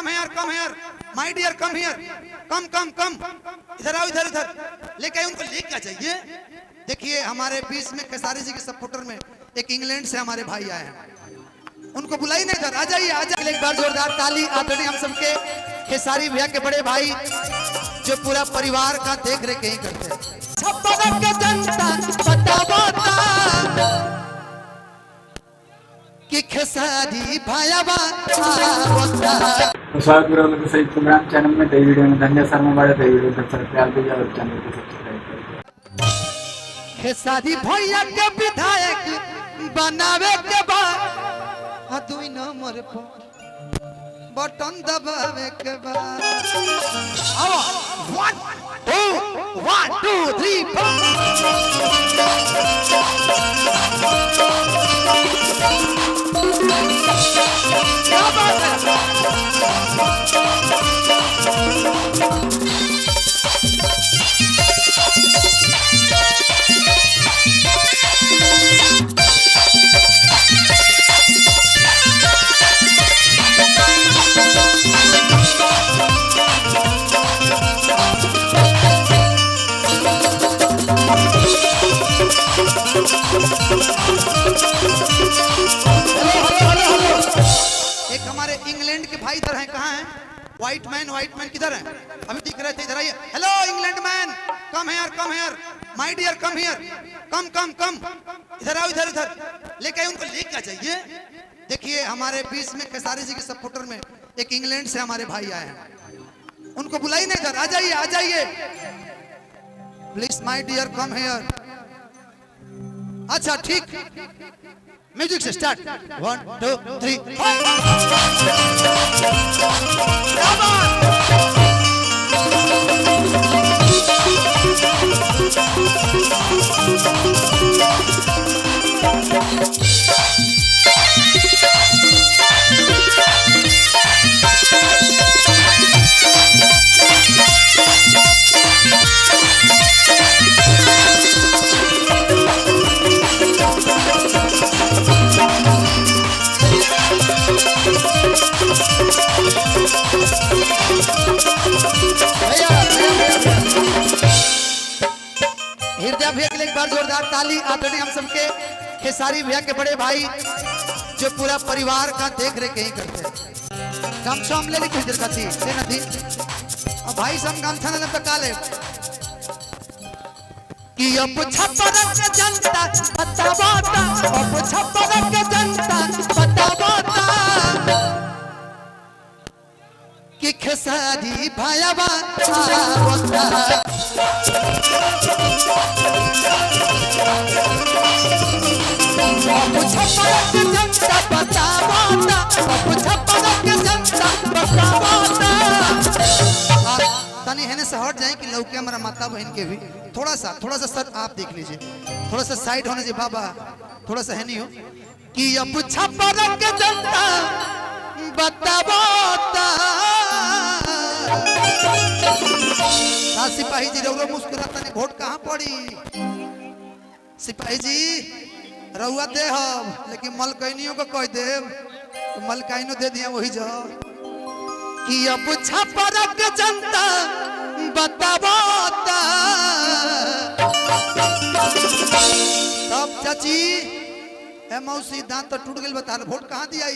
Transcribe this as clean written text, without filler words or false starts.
Come here my dear, come here, come come come, इधर आओ, इधर इधर लेके आइए, उनको लेके जाइए। देखिए हमारे बीच में खेसारी जी के सपोर्टर में एक इंग्लैंड से हमारे भाई आए हैं, उनको बुलाई नहीं, इधर आ जाइए, आ जाइए। एक बार जोरदार ताली आप हम सबके खेसारी भैया के बड़े भाई जो पूरा परिवार का देख रेख यही करते हैं। कि खेसारी भाया स्वागत करो सही प्रोग्राम चैनल में। कई वीडियो में धन्य शर्मा बड़े कई वीडियो तक प्यार दीजिए और चैनल को सब्सक्राइब करिए। खेसारी भैया के विधायक बनावे के बाद दुई नंबर पर बटन दबावे के बाद आओ 1 2 3 4 क्या बात है। एक हमारे इंग्लैंड के भाई इधर हैं, कहाँ हैं? व्हाइट मैन किधर हैं? अभी दिख रहे थे, इधर आइए। Hello England man, come here my dear, come here, come come come, इधर आओ, इधर इधर लेके आइए, उनको लेके जाइए। देखिए हमारे बीच में खेसारी जी के सपोर्टर में एक इंग्लैंड से हमारे भाई आए हैं, उनको बुलाई नहीं, इधर आ जाइए, आ जाइए please my dear, come here. अच्छा ठीक, म्यूजिक से स्टार्ट 1 2 3 हृदय भैया के लिए एक बार जोरदार ताली आप हम सबके खेसारी भैया के बड़े भाई जो पूरा परिवार का देख रेख यही करते हैं। गमछा हम ले ली कुछ देर का थी नदी और भाई सब गमछा न तो काले कि अब छप्पर के जनता बतावाता, अब छप्पर के जनता बतावाता कि खेसारी भाया तनी है से हट जाए कि लौके हमारा माता बहन के भी थोड़ा सा सर आप देख लीजिए, थोड़ा सा साइड होने से बाबा, थोड़ा सा है नहीं हो कि अब छप्पर के जनता बतावाता। सिपाही जी रउआ मुस्कुराता नहीं, वोट कहाँ पड़ी? सिपाही जी रउआ दे हम, लेकिन मलकैनियों को कह दे तो मलकैनो दे दिया वही जो कि अब छप्पर के जनता बतावाता। तब चाची ए मौसी दांत तो टूट गई, बता वोट कहाँ दिया?